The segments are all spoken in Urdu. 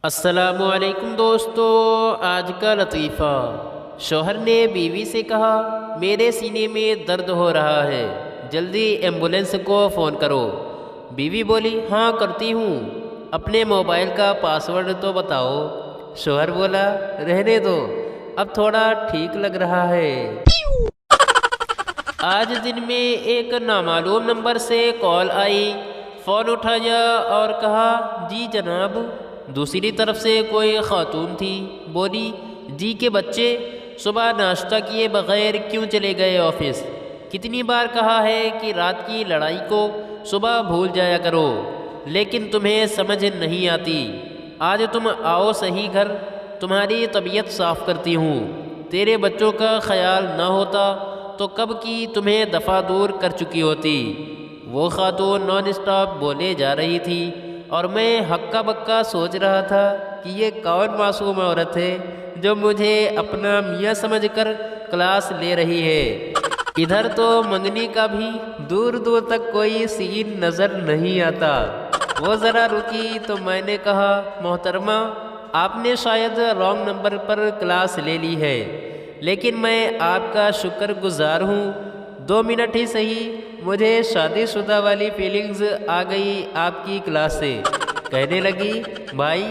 السلام علیکم دوستو، آج کا لطیفہ۔ شوہر نے بیوی سے کہا میرے سینے میں درد ہو رہا ہے، جلدی ایمبولینس کو فون کرو۔ بیوی بولی ہاں کرتی ہوں، اپنے موبائل کا پاسورڈ تو بتاؤ۔ شوہر بولا رہنے دو، اب تھوڑا ٹھیک لگ رہا ہے۔ آج دن میں ایک نامعلوم نمبر سے کال آئی، فون اٹھایا اور کہا جی جناب۔ دوسری طرف سے کوئی خاتون تھی، بولی جی کے بچے صبح ناشتہ کیے بغیر کیوں چلے گئے آفس؟ کتنی بار کہا ہے کہ رات کی لڑائی کو صبح بھول جایا کرو، لیکن تمہیں سمجھ نہیں آتی۔ آج تم آؤ صحیح گھر، تمہاری طبیعت صاف کرتی ہوں۔ تیرے بچوں کا خیال نہ ہوتا تو کب کی تمہیں دفعہ دور کر چکی ہوتی۔ وہ خاتون نان اسٹاپ بولے جا رہی تھی اور میں ہکا بکا سوچ رہا تھا کہ یہ کون معصوم عورت ہے جو مجھے اپنا میاں سمجھ کر کلاس لے رہی ہے۔ ادھر تو منگنی کا بھی دور دور تک کوئی سین نظر نہیں آتا۔ وہ ذرا رکی تو میں نے کہا محترمہ آپ نے شاید رانگ نمبر پر کلاس لے لی ہے، لیکن میں آپ کا شکر گزار ہوں۔ 2 منٹ ہی صحیح، مجھے شادی شدہ والی فیلنگز آ گئی آپ کی کلاس سے۔ کہنے لگی بھائی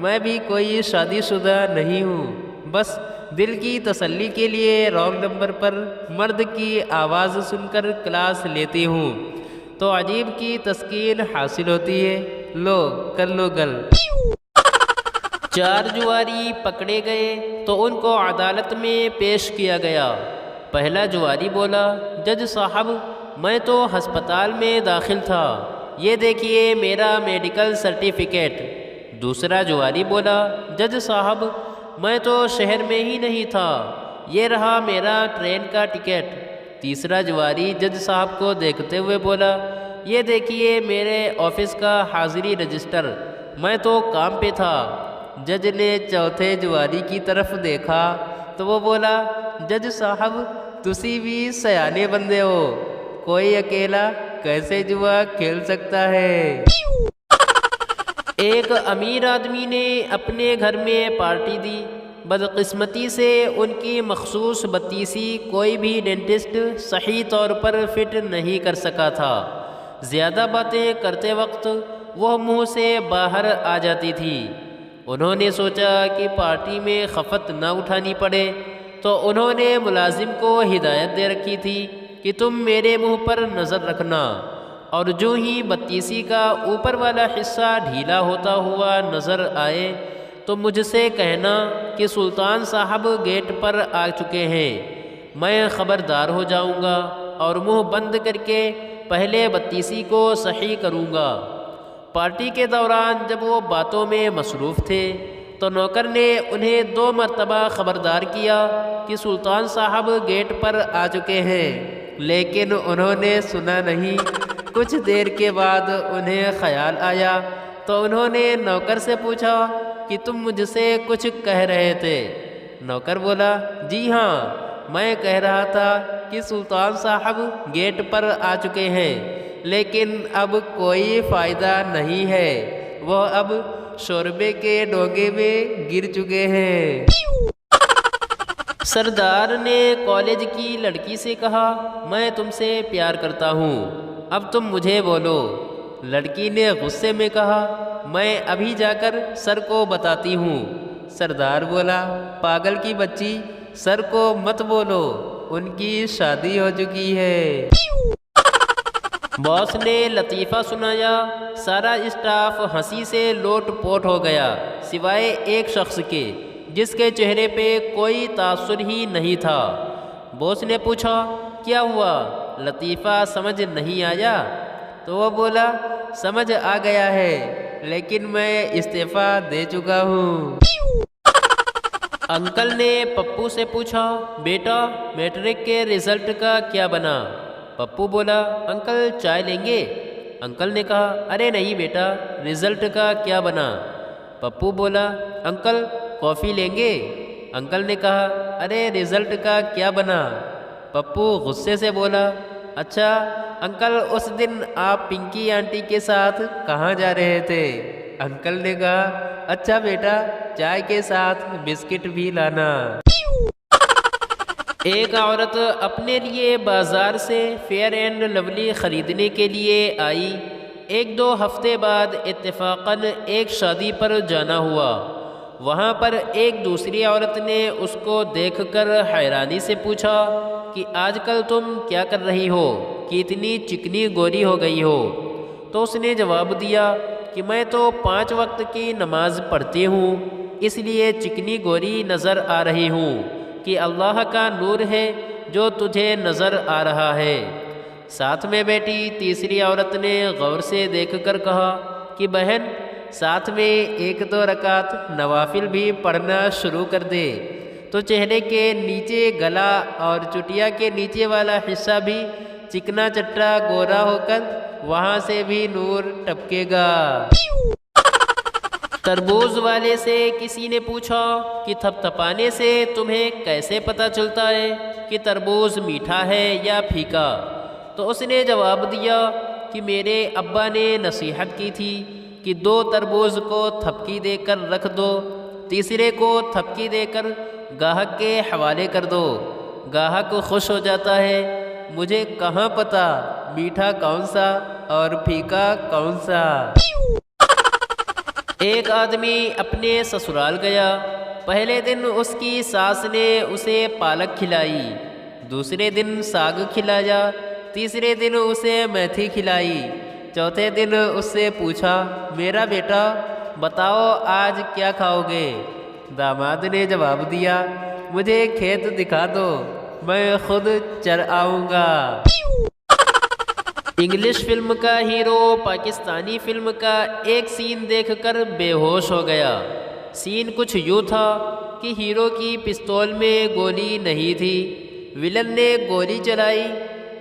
میں بھی کوئی شادی شدہ نہیں ہوں، بس دل کی تسلی کے لیے رانگ نمبر پر مرد کی آواز سن کر کلاس لیتی ہوں تو عجیب کی تسکین حاصل ہوتی ہے۔ لو کر لو گل۔ 4 جواری پکڑے گئے تو ان کو عدالت میں پیش کیا گیا۔ پہلا جواری بولا جج صاحب میں تو ہسپتال میں داخل تھا، یہ دیکھیے میرا میڈیکل سرٹیفکیٹ۔ دوسرا جواری بولا جج صاحب میں تو شہر میں ہی نہیں تھا، یہ رہا میرا ٹرین کا ٹکٹ۔ تیسرا جواری جج صاحب کو دیکھتے ہوئے بولا یہ دیکھیے میرے آفس کا حاضری رجسٹر، میں تو کام پہ تھا۔ جج نے چوتھے جواری کی طرف دیکھا تو وہ بولا جج صاحب تسی بھی سیانے بندے ہو، کوئی اکیلا کیسے جوا کھیل سکتا ہے؟ ایک امیر آدمی نے اپنے گھر میں پارٹی دی، بدقسمتی سے ان کی مخصوص بتیسی کوئی بھی ڈینٹسٹ صحیح طور پر فٹ نہیں کر سکا تھا۔ زیادہ باتیں کرتے وقت وہ منہ سے باہر آ جاتی تھی۔ انہوں نے سوچا کہ پارٹی میں خفت نہ اٹھانی پڑے، تو انہوں نے ملازم کو ہدایت دے رکھی تھی کہ تم میرے منہ پر نظر رکھنا، اور جو ہی بتیسی کا اوپر والا حصہ ڈھیلا ہوتا ہوا نظر آئے تو مجھ سے کہنا کہ سلطان صاحب گیٹ پر آ چکے ہیں۔ میں خبردار ہو جاؤں گا اور منہ بند کر کے پہلے بتیسی کو صحیح کروں گا۔ پارٹی کے دوران جب وہ باتوں میں مصروف تھے تو نوکر نے انہیں 2 مرتبہ خبردار کیا کہ سلطان صاحب گیٹ پر آ چکے ہیں، لیکن انہوں نے سنا نہیں۔ کچھ دیر کے بعد انہیں خیال آیا تو انہوں نے نوکر سے پوچھا کہ تم مجھ سے کچھ کہہ رہے تھے؟ نوکر بولا جی ہاں، میں کہہ رہا تھا کہ سلطان صاحب گیٹ پر آ چکے ہیں، لیکن اب کوئی فائدہ نہیں ہے، وہ اب شوربے کے ڈونگے میں گر چکے ہیں۔ سردار نے کالج کی لڑکی سے کہا میں تم سے پیار کرتا ہوں، اب تم مجھے بولو۔ لڑکی نے غصے میں کہا میں ابھی جا کر سر کو بتاتی ہوں۔ سردار بولا پاگل کی بچی، سر کو مت بولو، ان کی شادی ہو چکی ہے۔ باس نے لطیفہ سنایا، سارا اسٹاف ہنسی سے لوٹ پوٹ ہو گیا سوائے ایک شخص کے جس کے چہرے پہ کوئی تاثر ہی نہیں تھا۔ باس نے پوچھا کیا ہوا، لطیفہ سمجھ نہیں آیا؟ تو وہ بولا سمجھ آ گیا ہے، لیکن میں استعفیٰ دے چکا ہوں۔ انکل نے پپو سے پوچھا بیٹا میٹرک کے رزلٹ کا کیا بنا؟ پپو بولا انکل چائے لیں گے؟ انکل نے کہا ارے نہیں بیٹا، رزلٹ کا کیا بنا؟ پپو بولا انکل کافی لیں گے؟ انکل نے کہا ارے رزلٹ کا کیا بنا؟ پپو غصے سے بولا اچھا انکل اس دن آپ پنکی آنٹی کے ساتھ کہاں جا رہے تھے؟ انکل نے کہا اچھا بیٹا چائے کے ساتھ بسکٹ بھی لانا۔ ایک عورت اپنے لیے بازار سے فیئر اینڈ لولی خریدنے کے لیے آئی۔ ایک دو ہفتے بعد اتفاقاً ایک شادی پر جانا ہوا۔ وہاں پر ایک دوسری عورت نے اس کو دیکھ کر حیرانی سے پوچھا کہ آج کل تم کیا کر رہی ہو کہ اتنی چکنی گوری ہو گئی ہو؟ تو اس نے جواب دیا کہ میں تو 5 وقت کی نماز پڑھتی ہوں، اس لیے چکنی گوری نظر آ رہی ہوں کہ اللہ کا نور ہے جو تجھے نظر آ رہا ہے۔ ساتھ میں بیٹھی تیسری عورت نے غور سے دیکھ کر کہا کہ بہن ساتھ میں 1-2 رکعت نوافل بھی پڑھنا شروع کر دے تو چہرے کے نیچے گلا اور چٹیا کے نیچے والا حصہ بھی چکنا چٹا گورا ہو کر وہاں سے بھی نور ٹپکے گا۔ تربوز والے سے کسی نے پوچھا کہ تھپتھپانے سے تمہیں کیسے پتہ چلتا ہے کہ تربوز میٹھا ہے یا پھیکا؟ تو اس نے جواب دیا کہ میرے ابا نے نصیحت کی تھی کہ 2 تربوز کو تھپکی دے کر رکھ دو، تیسرے کو تھپکی دے کر گاہک کے حوالے کر دو، گاہک خوش ہو جاتا ہے۔ مجھے کہاں پتہ میٹھا کون سا اور پھیکا کون سا۔ ایک آدمی اپنے سسرال گیا۔ پہلے دن اس کی ساس نے اسے پالک کھلائی، دوسرے دن ساگ کھلایا، تیسرے دن اسے میتھی کھلائی، چوتھے دن اس سے پوچھا میرا بیٹا بتاؤ آج کیا کھاؤ گے؟ داماد نے جواب دیا مجھے کھیت دکھا دو میں خود چر آؤں گا۔ انگلش فلم کا ہیرو پاکستانی فلم کا ایک سین دیکھ کر بے ہوش ہو گیا۔ سین کچھ یوں تھا کہ ہیرو کی پستول میں گولی نہیں تھی، ویلن نے گولی چلائی،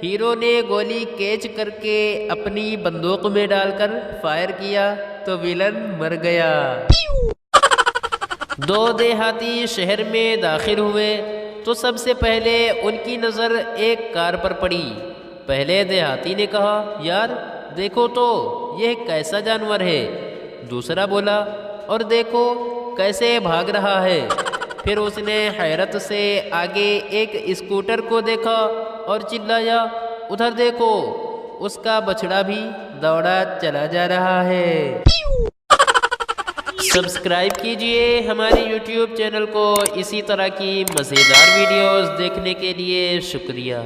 ہیرو نے گولی کیچ کر کے اپنی بندوق میں ڈال کر فائر کیا تو ویلن مر گیا۔ 2 دیہاتی شہر میں داخل ہوئے تو سب سے پہلے ان کی نظر ایک کار پر پڑی۔ پہلے دیہاتی نے کہا یار دیکھو تو یہ کیسا جانور ہے؟ دوسرا بولا اور دیکھو کیسے بھاگ رہا ہے۔ پھر اس نے حیرت سے آگے ایک اسکوٹر کو دیکھا اور چلایا ادھر دیکھو اس کا بچڑا بھی دوڑا چلا جا رہا ہے۔ سبسکرائب کیجئے ہمارے یوٹیوب چینل کو اسی طرح کی مزیدار ویڈیوز دیکھنے کے لیے۔ شکریہ۔